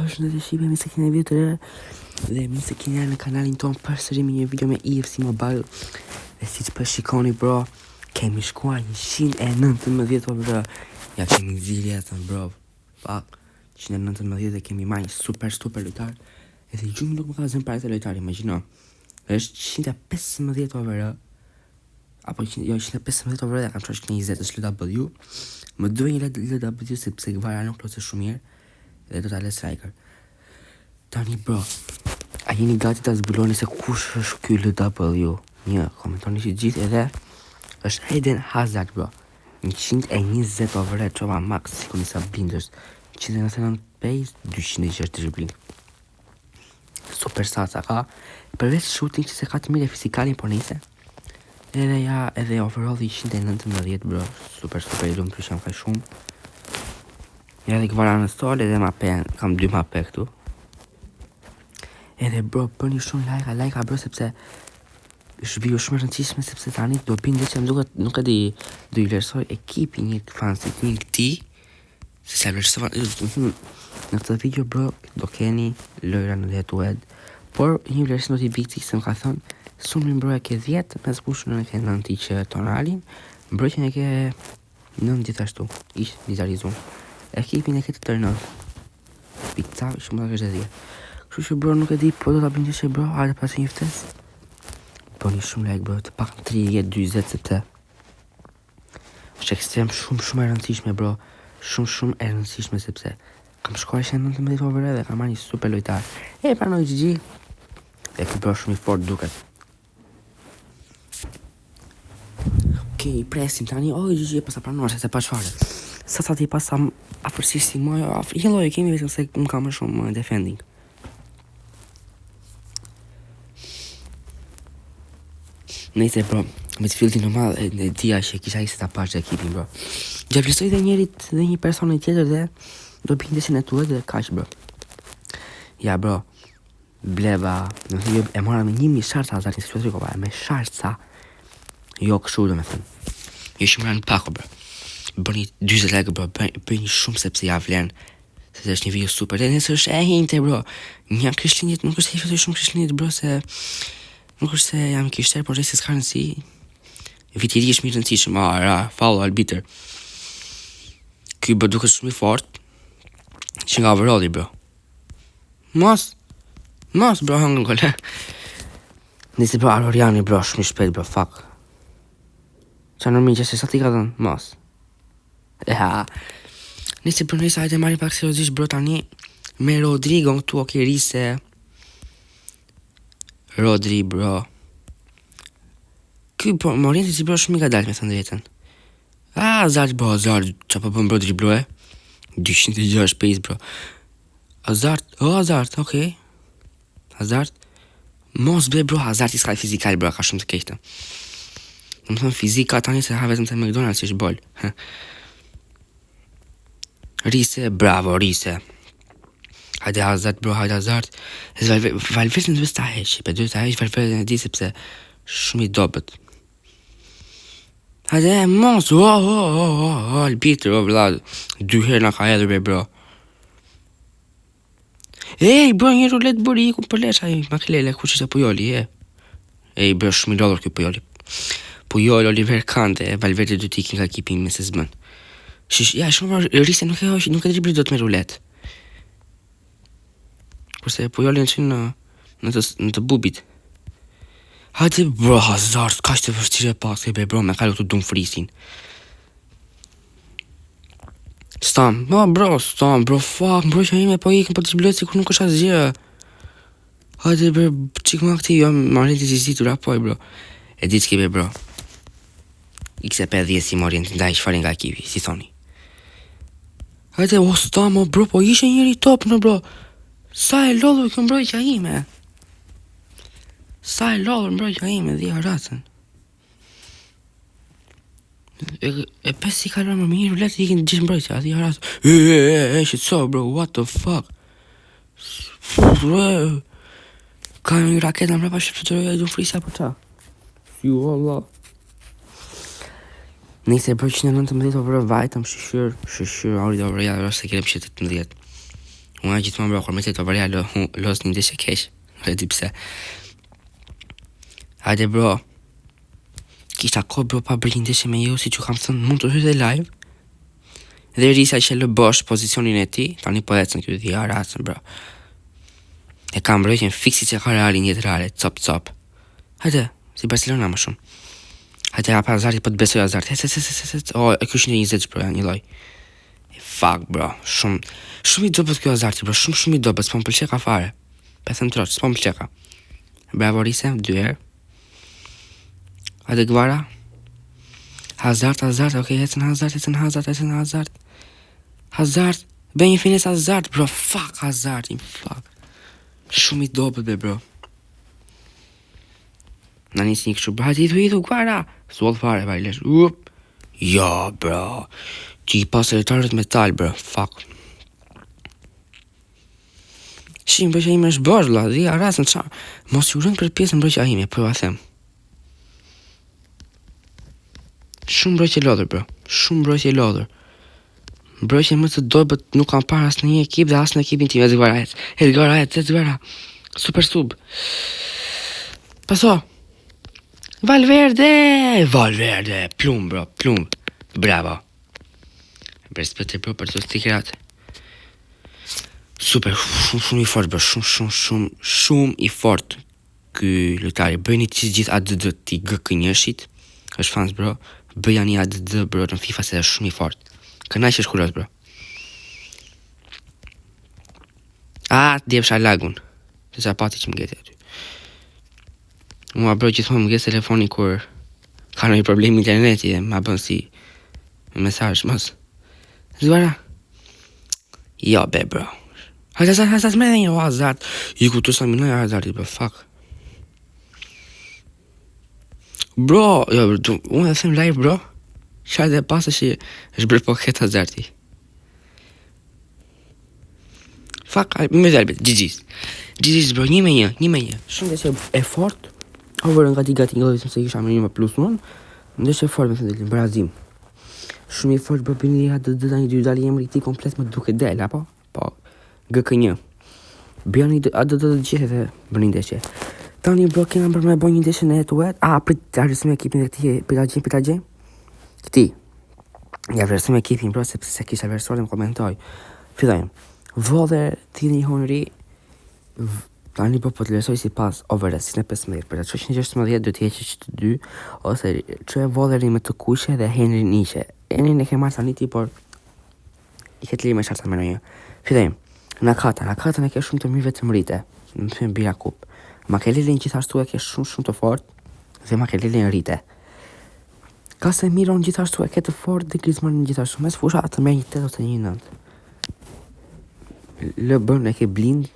Përshëndetje shqipe, mirë se keni video të re dhe mirë se keni në kanalin ton përsëri me një video me EFC Mobile. Dhe siç po shikoni bro, kemi shkuar 119 bro. Ja kemi nxirë jetën bro. Fuck, 119 dhe kemi marrë një super lojtar. Edhe gjumë nuk më ka zënë para të lojtar, imagjino. Është 115 over. Apo jo 115 over, kam çosh 20 LW. Më duhet një LW sepse gvara nuk lotse shumë mirë. Dhe do t'ale striker. Tani bro, a jeni gati ta zbuloni se kush është ky LW? Një, komentoni që gjithë edhe është Eden Hazard bro. 120 over çova max, sikuni sa bindësh. 199 pace, 206 dribbling. Super sasa ka. Përveç shooting që se ka të mirë fizikalin po nise. Edhe overall 119 bro. Super i lumë të sham ka shumë. Ja dhe këvara në stol edhe mape, kam 2 mape këtu. Edhe bro, bëni shumë like bro, sepse është video shumë rëndësishme, sepse tani do binde që nuk e di do i vlerësoj ekipi një fansit një këti, se se vlerësova në këtë video bro, do keni lojra në head-to-head, por një vlerësim do t'i vikti se më ka thënë, Sumrin bro e ke 10, me zbushën e ke 9 i që tonalin, bro që e ke 9 gjithashtu, ishtë vizarizuar. Ekipin e këtë tërnën Pizza, shumë da kështë dhe kështu që bro nuk e di, po do t'a bindje që bro, hajde pas një ftes. Po një shumë like bro, të pak 30-20 sepse është ekstrem shumë e rëndësishme bro. Shumë e rëndësishme sepse kam shkuar 119 over dhe kam marrë një super lojtar. E pranoj GG. Dhe këtë bro shumë i fort duket. Okej, presim tani, GG e pasa pranuar se pa çfarë. Sa ti pasa afërsisht si më jelloj kemi vetëm se më ka më shumë defending. Nëse bro, me të fillti normal e dia që kisha ishte ta pash ekipin bro. Gjavlisoj dhe një person tjetër dhe do bindesin e tuet dhe kaq bro. Ja bro, bleva, jo e mora me 1000 sharca Hazardin se kopa, me sharca. Jo kështu do me thënë. Jo shumë në pako bro. Bëni 20 like bro, bëni shumë sepse ja vlen. Se është një video super. Dhe nëse është e hinte bro. Një krishtinit nuk është e fëtoj shumë krishtinit bro se nuk është se jam kishter, por se s'ka rëndësi. Vitiri është mirë rëndësishëm, fallo arbiter. Ky bro duket shumë i fort. Që nga overalli bro. Mos bro hangën gole. Nisi bro Aroriani bro, shumë i shpejt bro, fuck. Qa nërmin që se sa ti ka dhënë, mos. Nisi bro nëjse hajde marrin pak seriozisht bro tani me Rodrigo këtu Rise. Rodri bro. Ky po morin si bro shumë i ka dalë me thënë drejtën. Hazard bro, Hazard, qa po bën bro driblo e? 206 pace bro. Hazard, okej. Hazard. Mos ble bro, Hazard i s'ka fizikal bro, ka shumë të keqtë. Në më thënë fizika tani se ha vetëm të McDonald's që është bol. Rise, bravo, Rise. Hajde Hazard bro, hajde Hazard. Valverde në duhet ta heq, duhet ta heq Valverde në di sepse shumë i dobet. Hajde, mos, arbitër, vlad. 2 herë na ka hedhur be bro. Ej bro, një rulet buri ku përlesh ai Makelele, kush ishte Pujoli, Ej bro, shumë i lodhur ky Pujoli. Pujol, Oliver Kante, Valverde dy t'i nga ekipin me se zbën. Ja, shumë Rise nuk e dribli dot me rulet. Kurse Pujoli në të bubit. Hajde bro, Hazard, ka që të vështire pas be bro, me kalu të Dumfriesin. Stam, bro, fuck, bro që ime po ikën po të zblojt si kur nuk është asgjë. Hajde bro, qik ma këti, jo, marrën të zizitur, apoj bro. E ditë s'ke be bro. XP10 si morin të ndaj shfarin nga ekipi, si thoni. Hajde, Stam, bro, po ishe njëri top në bro. Sa e lodhur kjo mbrojtja ime. Dhja ratën. E pes si kalon më mirë, letë ikin gjithë mbrojtja, dhja ratën. Shit so bro, what the fuck. Bro, ka një raket në mrapa shqipë të rojë e du frisa për ta. Ju Allah. Nëse bro 119 over vajtëm shëshyr, ori dhe over ja, se kelem 18. Unë gjithmonë bro, kur më të varja los një ndeshje keq. E di pse. Hajde bro. Kishta ko bro pa bërë një ndeshje me ju, si që kam thënë mund të hyjë live. Dhe Risa që lë bosh pozicionin e ti, tani po ecën kjo dhja rasën bro. E kam mbrojtjen fiksi që ka Reali njëtërare, cop. Hajde, si Barcelona më shumë. Hajde hapa Hazardit, po të besoj Hazard. O, e kjo është një 20 bro, janë një loj. Fuck bro, shumë i dobët kjo Hazardit bro, shumë i dobët, s'po më pëlqeka fare. Petëm troq, s'po më pëlqeka. Bravo Risa, 2 herë. Hajde Gvara. Hazard, okej, ecën Hazard. Hazard, bëj një fines Hazard, bro, fuck Hazard, fuck. Shumë i dobët be bro. Na nisi një kështu, bro, hajde idhu Gvara. Suall fare, vajlesh, ja, bro. Ti pas retarët metal, bro, fuck. Shim, bërë që ime është bërë, la, dhja rasën, qa. Mos ju rënë për pjesën bërë që ime, për a them. Shumë brojtje lodhër, bro. Shumë brojtje lodhër. Brojtje më të dobët nuk kam parë asë në një ekip dhe asë në ekipin tim. Edgar Ajet. Super sub. Paso. Valverde. Plum, bro. Bravo. Respete, bro, për të stikerat. Super. Shumë i fort, bro. Shumë i fort. Ky lojtari. Bëjni që gjithë ADD ti gëkënjëshit. është fans, bro. Bëja një ADD, bro, në FIFA se është shumë i fort. Kënaq është kuros, bro. Djepsha lagun. Se sa pati që më geti aty. Mua, bro, gjithmonë më geti telefoni kur ka në një problem interneti dhe ma bën si mesazh, mos. Zuara. Jo, be, bro. Hazard me dhe një Hazard. I ku të sa minoj Hazard, bro, fuck. Bro, unë e them live, bro. Shajt e pasë që është bërë po këtë Hazardi. Fuck, me dhelbet, GG's, bro, 1-1. Shumë dhe që e fort. Over nga gati nga vetëm se kisha me një me +1. Ndeshje e fort me thënë Brazim. Shumë i fort, bro, për një ADD tani dy dali emri ti komplet më duke del, apo? Po, GK1. Bjani ADD të gjithë dhe bërë një ndeshje. Tani, bro, kena bërë me boj një ndeshje në head-to-head. Prit, arresime ekipin dhe këti Piragjin. Këti. Ja arresime ekipin, bro, se kisha versuar dhe më komentoj. Fidojmë. Vodher, thili një honëri. Tani, bro, po të lësoj si pas overes, si në 15. Për të që 16, do t'jeqe që të 2. Ose që e vodheri me të kushe dhe Henry nishe. Henry në ke marrë tani ti, por i ketë li me sharta me nëjë. Fidojmë. Nakata në ke shumë të mirë vetë mrite. Në të bira kup. Makelelin gjithashtu e ke shumë të fort dhe Makelelin rrite. Casemiron gjithashtu e ke të fort dhe Griezmann gjithashtu. Mes fusha të merr një 8 ose një 9. LeBron e ke blind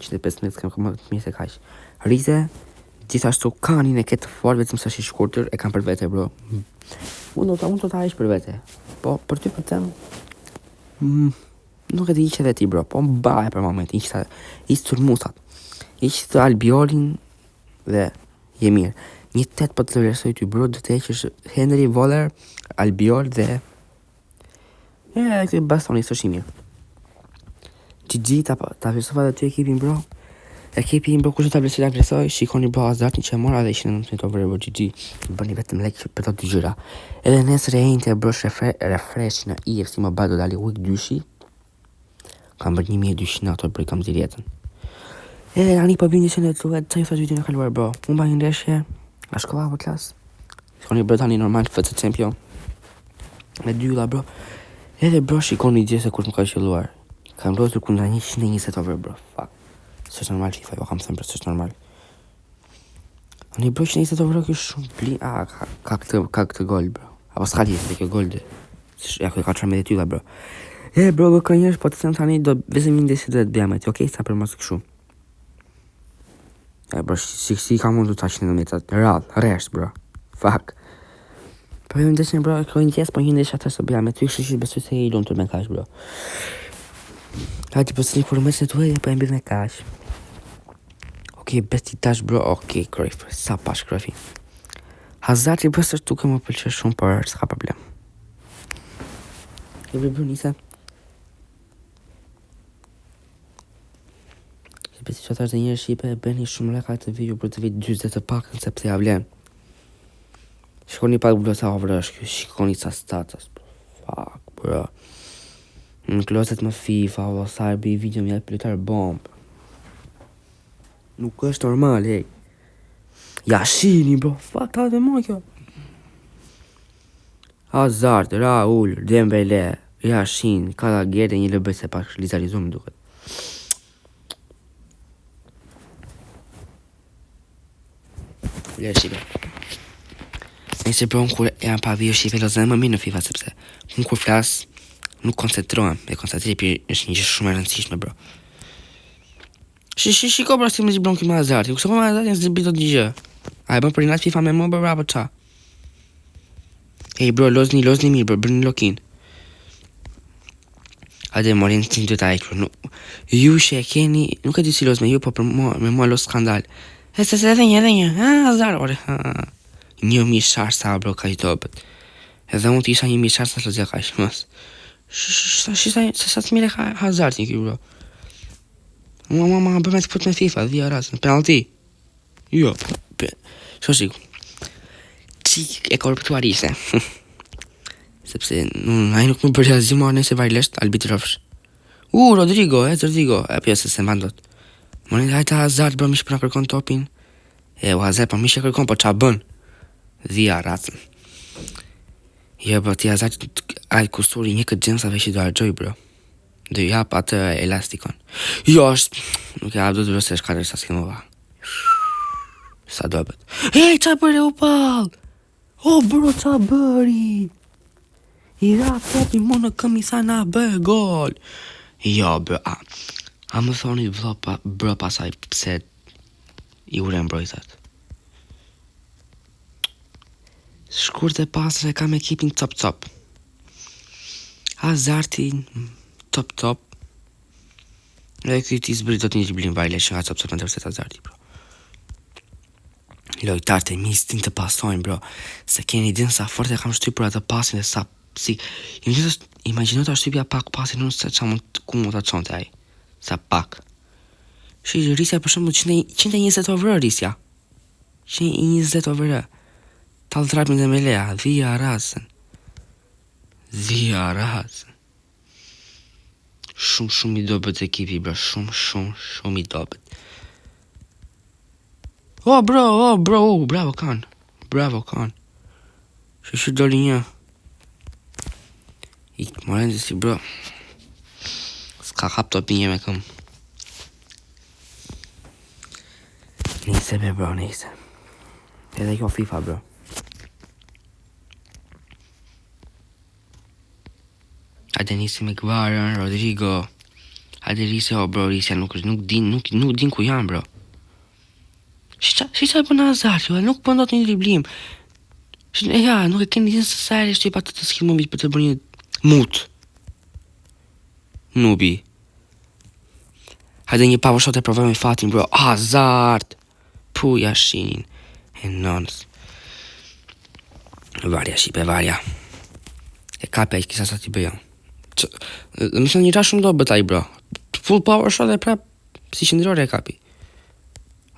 që të 15 kam më të mirë se kaq. Rrite gjithashtu Kanin e ke të fort vetëm sa është i shkurtër, e kam për vete, bro. Unë do ta heq për vete. Po për ty po them nuk e di që dhe ti, bro. Po mbaje për moment, ishtë turmusat. Ishtë të Albiolin dhe je mirë. Një 8 për të vlerësoj ty, bro, dhe të eqësh Henry, Voller, Albiol dhe këtë Bastoni së është i mirë. GG, ta vlerësova dhe ty ekipin, bro. Ekipin, bro, kushtë ta vlerësoj, shikoni, bro, Hazardin që e mora dhe ishë në 19 over, bro, GG. Bëni vetëm like për të dy gjyra. Edhe nesër e ejnë të bro refresh në EFC Mobile do dali week 2. Kam bërë 1200 në ato, bro, kam zirë jetën. Edhe tani po bëjmë një shëndet të vetë, që i thash vitin e kaluar, bro. Unë ba një ndeshje, a shkova për klas. Shkoni, bro, tani normal, FC Champion. Me dylla, bro. Edhe, bro, shikoni gjë se kush më ka qelluar. Kam lojtur kundra 120 over, bro. Fuck. Së është normal FIFA, jo kam thëmë, bro, së është normal. Tani, bro, 120 over, kjo shumë pli. Ka këtë gol, bro. Apo s'ka li, se kjo gol dhe. Ja, kjo ka 13 tylla, bro. Bro, ka njerësh, po të them tani, do vezëm një ndeshje dhe të bëjame, okej, sa për mos kështu. Bro, si ka mundu ta 119 rresht, bro. Fuck. Po një ndeshje, bro, kjo një tjesë, po një ndeshje atër së bëja me ty, kështë besoj se i lunë të me kash, bro. Hajti, po së një për meqë në të uaj, po e mbirë me kash. Okej, besti tash, bro, okej, Cruyff, sa pash Cruyffi. Hazard i bësër tuke më pëlqe shumë, por s'ka problem. Bro, nisa. Sepse që të njerë Shqipe e bëni shumë leka të video për të vit 20 të pakën sepse ja vlen. Shikoni pak bro sa vrësh kjo, shikoni sa status. Fuck bro. Në kloset më FIFA, o sa e bëj video më jep pletar bomb. Nuk është normal, hej. Ja shini bro, fuck ta dhe më kjo. Hazard, Raul, Dembele, ja shini, ka da gjerë një lëbë se pak shlizarizum më duket. Le Shqipe. Nëse bro kur jam pa video Shqipe lozën më mirë në FIFA sepse unë kur flas nuk koncentrohem, e koncentrimi është një gjë shumë e rëndësishme bro. Shiko bro si më zi bron këmë Hazard, këso më Hazard janë zëbit të një gjë. A e bën për inat FIFA me më bro apo qa? Ej bro, lozni mirë bro, bërë një lokin. Ade morin të një të taj bro, ju që e keni, nuk e di si loz me ju, po për me mua loz skandal. E se edhe një, Hazard, ore, një mishar sa bro ka i dobet. Edhe unë të isha një mishar sa lozja ka ishë mës. Se sa të mire Hazard një kjo bro. Ma bërme të put me FIFA, dhja rasën, penalti. Jo, shko shiku. Qik e korpëtuar ishte. Sepse, a i nuk më përja zimar nëse vajlesht, albitrofsh. Rodrigo, e pjesë se mbandot. Më hajta Hazard, bro, mish përna kërkon topin. O Hazard, po mish e kërkon, po qa bën? Dhja rasën. Jo, bro, ti Hazard, a i kusuri një këtë gjensave që do argjoj, bro. Do jap atë elastikon. Jo, është... Nuk e abdo të vërë se shkare sa s'ke më va. Sa do bët. Hej, qa bërë u pal? O, bro, qa bëri? I ra topi më në këmi sa na bë gol. Jo, bro, a më thoni bro pasaj pse i ure mbrojtat. Shkurt e pasër e kam ekipin top. Hazardin top. Dhe këtë i zbërit do të një driblin vajle që nga top në tërset Hazardi, bro. Lojtarët e mistin të pasojnë, bro. Se keni din sa fort e kam shtyp për atë pasin dhe sa... Si... Imaginot të shtypja pak pasin unë se qa ku mund të qonte aj. Sa pak. Shë Risja për shumë 120 over Risja. 120 over. Talë trapin dhe me lea. Dhia rasën. Shumë i dobet ekipi, bro. Shumë i dobet. Bro, bravo kan. Shë doli një. Ik moren dhe si, bro. Ska kap topi një me këm. Nise be, bro, nise. Edhe kjo FIFA, bro. Hajde nisi me Gvarën, Rodrigo. Hajde Risi, bro, Risi nuk din ku janë, bro. Shqa e përna Hazard, nuk pëndot një driblim. Nuk e keni din se sa e shtyp atë të skill moment për të bërë një mut. Nubi. Hajde një power shot e provoj me fatin, bro. Hazard. Puja shinin. E nonës. Varja, Shqipe, varja. E kapja i kisa sa t'i bëjon. Dhe më një qa shumë do bëtaj, bro. Full power shot e prap si qëndrore e kapi.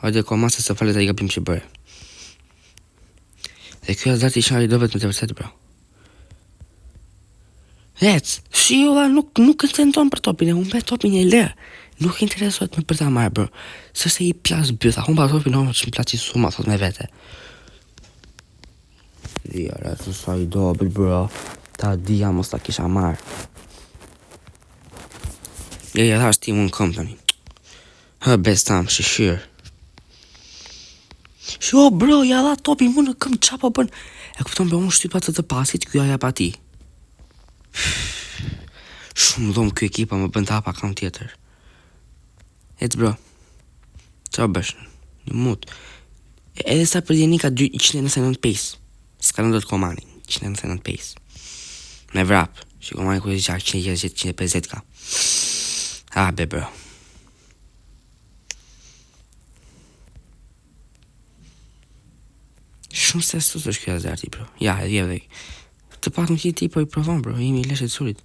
Hajde ko masë se falet e i gabim që bërë. Dhe kjo Hazard i shari do vetë me të vërset, bro. Nuk e tenton për topin e unë topin e le. Nuk interesohet me për ta marrë, bro. Sërse i plas bëtha, unë pa topin e unë që më plasi suma, thot me vete. Dhja, rësë sa i do bëtë, bro. Ta dhja mos ta kisha marrë. Ja, tha është ti mund këm tani. Bestam, shishir. Sho, bro, ja dha topi mund në këm qa po bën. E këpëton be unë shtypa të pasit, kjo ja pa ti. Shumë dhomë kjo ekipa më bën të hapa kam tjetër. Ecë, bro. Qa bësh? Një mut. Edhe sa për djeni ka 199 pace. Ska në do të komani. 199 pace. Me vrap. Që komani ku e zi qak 150 ka. Be, bro. Shumë se sus është kjo Hazardi, bro. Ja, edhe. Të pak në ti po i provon, bro. Imi i leshet surit.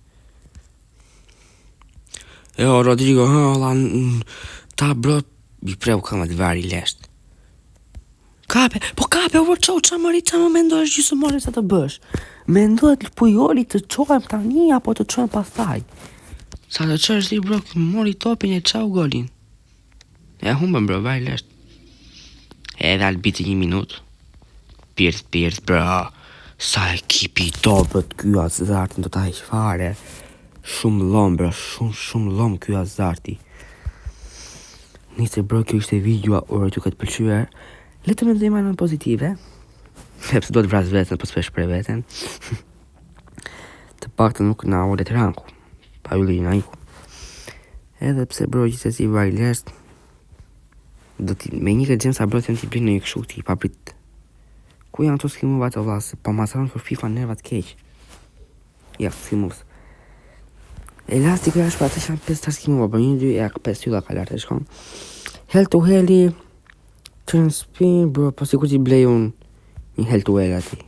Rodrigo, Ta bro, i preu këmat vari lesht. Kape, bro, qa më mendoj është gjysë mori sa të bësh. Mendoj të pujoli të qohem tani, apo të qohem pastaj. Sa të qërës ti bro, mori topin e qau golin. E humbën bro, vari lesht. Edhe albiti 1 minut. Pierce, bro. Sa ekipi i topët ky Azartin do ta heq fare. Shumë lom, bro, shumë lom ky Azarti. Nisi bro, kjo ishte video, ore t'ju këtë pëlqyer. Le të mendojmë anën pozitive. Sepse do të vras veten, po s'pesh për veten. Të paktën nuk na olet ranku. Pa ylli na iku. Edhe pse bro gjithsesi vari lesht. Do t'i me një këtë gjemë sa bro të janë t'i blinë në një këshu t'i paprit. Ku janë të skimova të vlasë, pa masaron kër FIFA nervat keq. Ja, skimovës. Elastiko jash pa të shanë 5 star skimova, për 1, 2, e 5 ylla ka lartë e shkon. Hell to Helli, turn spin, bro, po si kur t'i blej unë një Hell to Hell ati.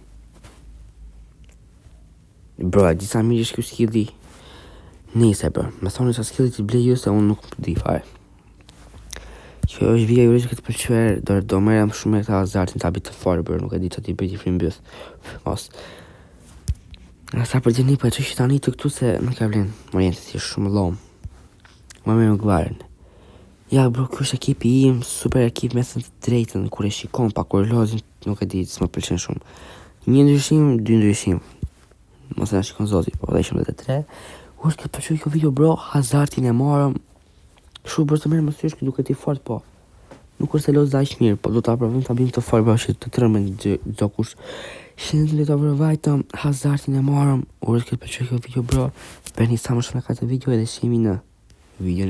Bro, disa mirë është kjo skilli. Nise, bro, me thoni sa skilli t'i blej ju se unë nuk di fare. Kjo është video jurisht këtë pëlqyer, do merrem shumë me këta Azartin të abit të forë, bërë, nuk e di që t'i bëjt i frimbjus. Mos. Sa për gjeni, po e që tani të këtu se nuk e vlen, morientë si është shumë lom. Më me më gvarën. Ja, bro, kjo është ekipi im, super ekip me thënë të drejtën, kur e shikon, pa kur lozin, nuk e di, s'më pëlqen shumë. 1 ndryshim, 2 ndryshim. Mos e na shikon zoti, po dhe ishëm dhe 3. U është këtë pëlqyer kjo video, bro, Azartin e marëm. Shu bërë të merë më sysh duke ti fort, po nuk është se lozë da ishë mirë, po do të aprovim të abim të fort, bro, që të tërmen do kush. Shënë të të aprovajtëm, Azartin e marëm. U është këtë pëlqyer kjo video, bro. Berni sa më shumë e ka të video edhe shimi në video